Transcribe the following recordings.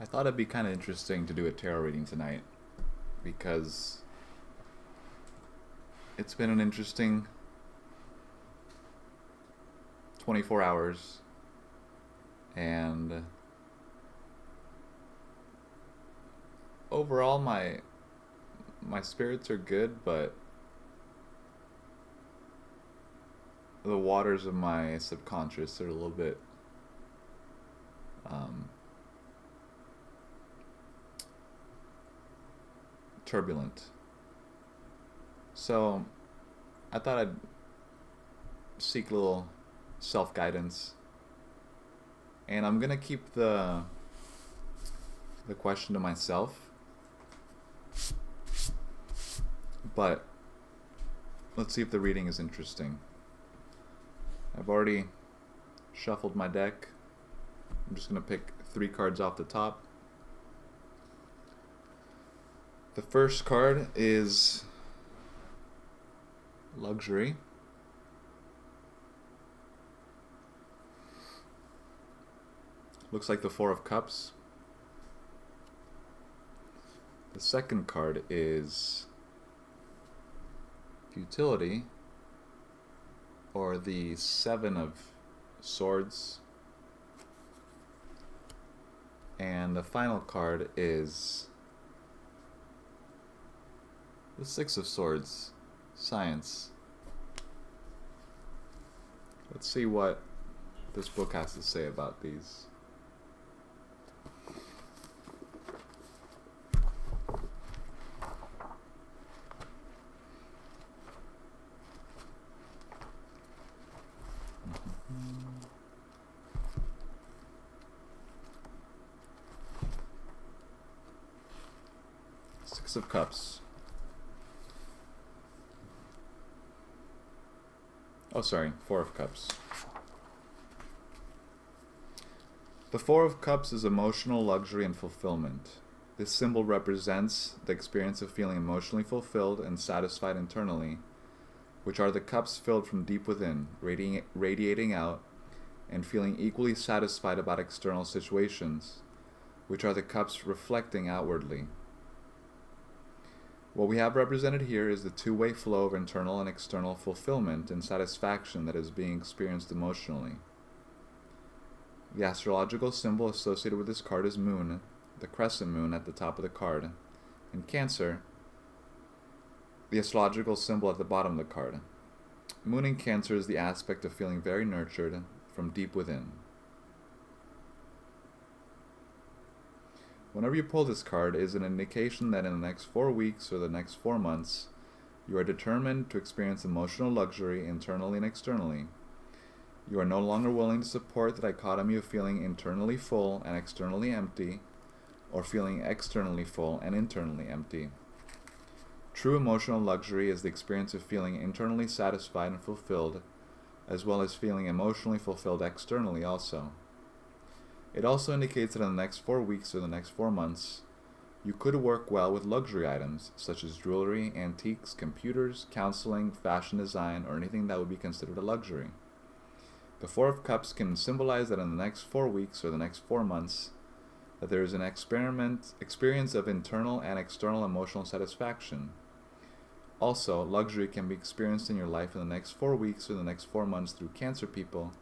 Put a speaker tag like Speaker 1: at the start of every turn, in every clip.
Speaker 1: I thought it'd be kind of interesting to do a tarot reading tonight because it's been an interesting 24 hours and overall my spirits are good, but the waters of my subconscious are a little bit um, turbulent. So I thought I'd seek a little self guidance, and I'm gonna keep the question to myself. But let's see if the reading is interesting. I've already shuffled my deck. I'm just gonna pick 3 cards off the top. The first card is Luxury. Looks like the 4 of Cups. The second card is Futility, or the 7 of Swords. And the final card is the 6 of Swords, Science. Let's see what this book has to say about these. Six of Cups. Oh, sorry, 4 of Cups. The 4 of Cups is emotional luxury and fulfillment. This symbol represents the experience of feeling emotionally fulfilled and satisfied internally, which are the cups filled from deep within, radiating out, and feeling equally satisfied about external situations, which are the cups reflecting outwardly. What we have represented here is the two-way flow of internal and external fulfillment and satisfaction that is being experienced emotionally. The astrological symbol associated with this card is Moon, the crescent moon at the top of the card. In Cancer, the astrological symbol at the bottom of the card. Moon in Cancer is the aspect of feeling very nurtured from deep within. Whenever you pull this card, it is an indication that in the next 4 weeks or the next 4 months, you are determined to experience emotional luxury internally and externally. You are no longer willing to support the dichotomy of feeling internally full and externally empty, or feeling externally full and internally empty. True emotional luxury is the experience of feeling internally satisfied and fulfilled, as well as feeling emotionally fulfilled externally also. It also indicates that in the next 4 weeks or the next 4 months, you could work well with luxury items such as jewelry, antiques, computers, counseling, fashion design, or anything that would be considered a luxury. The 4 of Cups can symbolize that in the next 4 weeks or the next 4 months, that there is an experience of internal and external emotional satisfaction. Also, luxury can be experienced in your life in the next 4 weeks or the next 4 months through Cancer people,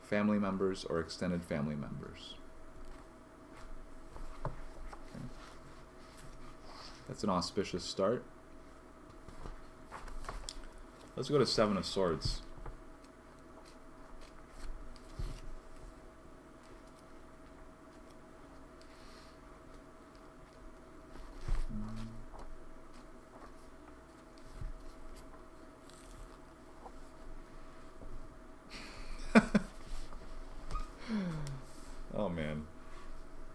Speaker 1: family members, or extended family members. Okay. That's an auspicious start. Let's go to 7 of Swords. Oh man.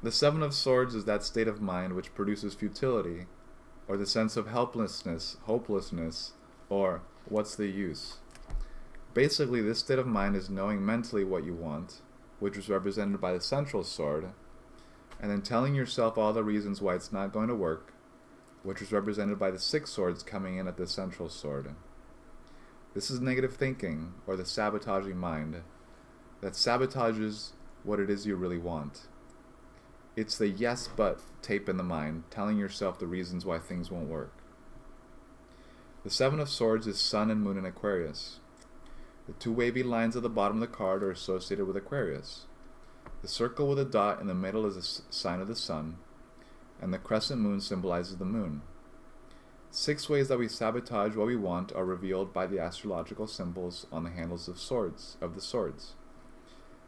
Speaker 1: The 7 of Swords is that state of mind which produces futility, or the sense of helplessness, hopelessness, or what's the use? Basically, this state of mind is knowing mentally what you want, which is represented by the central sword, and then telling yourself all the reasons why it's not going to work, which is represented by the 6 swords coming in at the central sword. This is negative thinking, or the sabotaging mind, that sabotages what it is you really want. It's the yes but tape in the mind, telling yourself the reasons why things won't work. The Seven of Swords is Sun and Moon in Aquarius. The two wavy lines at the bottom of the card are associated with Aquarius. The circle with a dot in the middle is a sign of the Sun, and the crescent moon symbolizes the Moon. 6 ways that we sabotage what we want are revealed by the astrological symbols on the handles of the swords.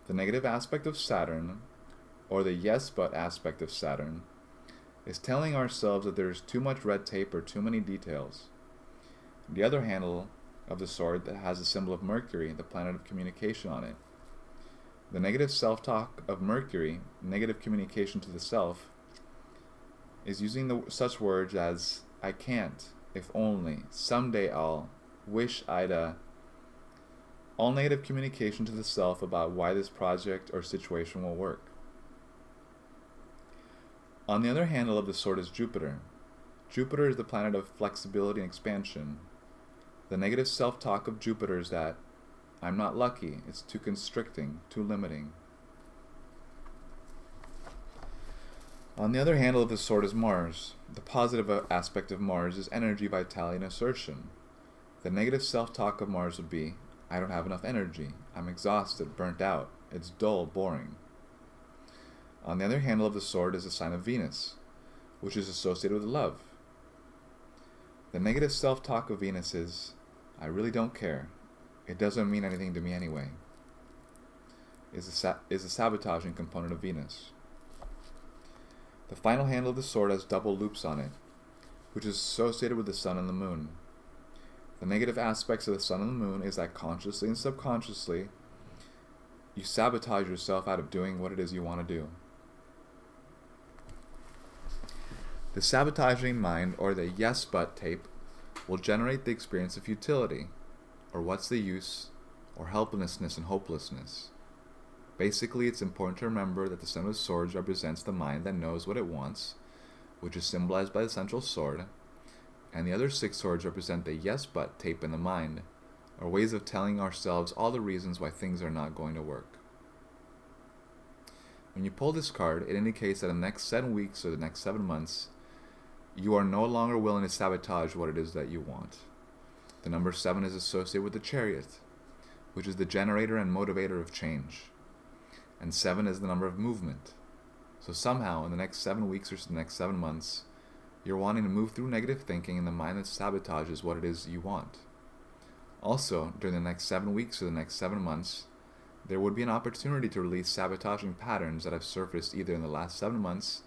Speaker 1: The negative aspect of Saturn, or the yes but aspect of Saturn, is telling ourselves that there is too much red tape or too many details. The other handle of the sword that has the symbol of Mercury, the planet of communication, on it. The negative self-talk of Mercury, negative communication to the self, is using such words as I can't, if only, someday I'll, wish I'da. All negative communication to the self about why this project or situation will work. On the other handle of the sword is Jupiter. Jupiter is the planet of flexibility and expansion. The negative self-talk of Jupiter is that I'm not lucky, it's too constricting, too limiting. On the other handle of the sword is Mars. The positive aspect of Mars is energy, vitality, and assertion. The negative self-talk of Mars would be, I don't have enough energy, I'm exhausted, burnt out, it's dull, boring. On the other handle of the sword is the sign of Venus, which is associated with love. The negative self-talk of Venus is, I really don't care, it doesn't mean anything to me anyway, is the sabotaging component of Venus. The final handle of the sword has double loops on it, which is associated with the Sun and the Moon. The negative aspects of the Sun and the Moon is that consciously and subconsciously, you sabotage yourself out of doing what it is you want to do. The sabotaging mind, or the yes but tape, will generate the experience of futility, or what's the use, or helplessness and hopelessness. Basically, it's important to remember that the Seven of Swords represents the mind that knows what it wants, which is symbolized by the central sword, and the other 6 swords represent the yes but tape in the mind, or ways of telling ourselves all the reasons why things are not going to work. When you pull this card, it indicates that in the next 7 weeks or the next 7 months, you are no longer willing to sabotage what it is that you want. The number 7 is associated with the Chariot, which is the generator and motivator of change. And 7 is the number of movement. So somehow, in the next 7 weeks or the next 7 months, you're wanting to move through negative thinking in the mind that sabotages what it is you want. Also, during the next 7 weeks or the next 7 months, there would be an opportunity to release sabotaging patterns that have surfaced either in the last 7 months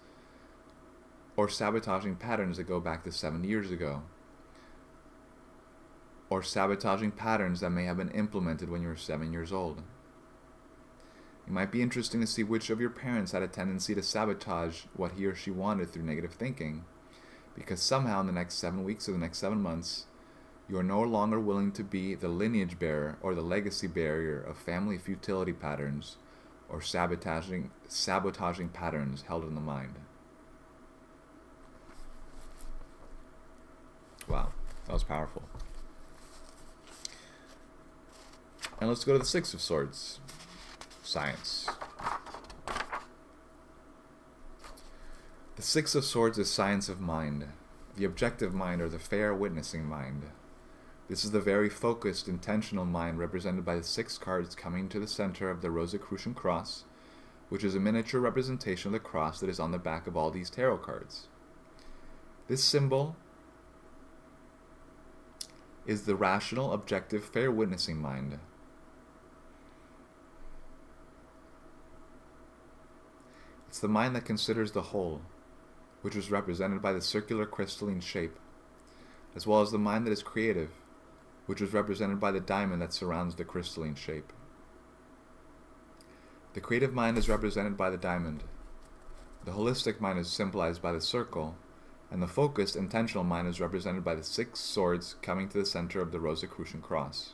Speaker 1: or sabotaging patterns that go back to 7 years ago, or sabotaging patterns that may have been implemented when you were 7 years old. It might be interesting to see which of your parents had a tendency to sabotage what he or she wanted through negative thinking, because somehow in the next 7 weeks or the next 7 months, you are no longer willing to be the lineage bearer or the legacy barrier of family futility patterns or sabotaging patterns held in the mind. Wow, that was powerful. And let's go to the 6 of Swords. Science. The 6 of Swords is science of mind, the objective mind, or the fair witnessing mind. This is the very focused, intentional mind represented by the 6 cards coming to the center of the Rosicrucian cross, which is a miniature representation of the cross that is on the back of all these tarot cards. This symbol is the rational, objective, fair witnessing mind. It's the mind that considers the whole, which is represented by the circular crystalline shape, as well as the mind that is creative, which is represented by the diamond that surrounds the crystalline shape. The creative mind is represented by the diamond. The holistic mind is symbolized by the circle, and the focused, intentional mind is represented by the 6 swords coming to the center of the Rosicrucian cross.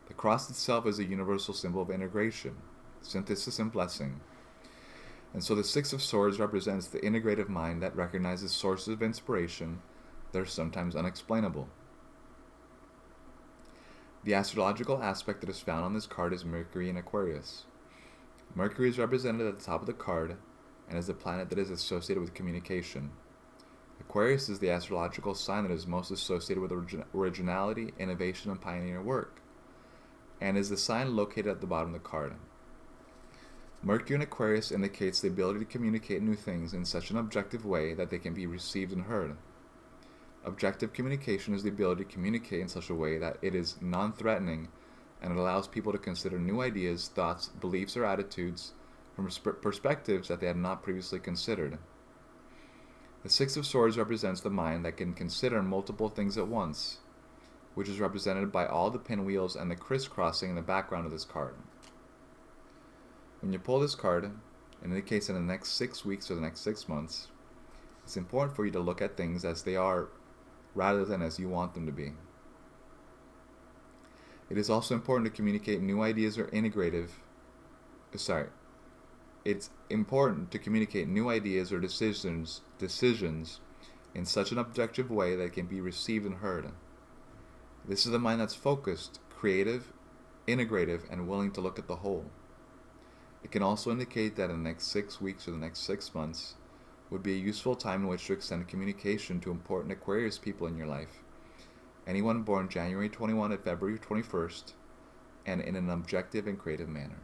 Speaker 1: The cross itself is a universal symbol of integration, synthesis, and blessing. And so the 6 of Swords represents the integrative mind that recognizes sources of inspiration that are sometimes unexplainable. The astrological aspect that is found on this card is Mercury in Aquarius. Mercury is represented at the top of the card, and is the planet that is associated with communication. Aquarius is the astrological sign that is most associated with originality, innovation, and pioneer work, and is the sign located at the bottom of the card. Mercury in Aquarius indicates the ability to communicate new things in such an objective way that they can be received and heard. Objective communication is the ability to communicate in such a way that it is non-threatening and it allows people to consider new ideas, thoughts, beliefs, or attitudes from perspectives that they had not previously considered. The Six of Swords represents the mind that can consider multiple things at once, which is represented by all the pinwheels and the crisscrossing in the background of this card. When you pull this card, it indicates in the next 6 weeks or the next 6 months, it's important for you to look at things as they are rather than as you want them to be. It is also important to communicate new ideas or It's important to communicate new ideas or decisions in such an objective way that it can be received and heard. This is a mind that's focused, creative, integrative, and willing to look at the whole. It can also indicate that in the next 6 weeks or the next 6 months would be a useful time in which to extend communication to important Aquarius people in your life. Anyone born January 21 to February 21st, and in an objective and creative manner.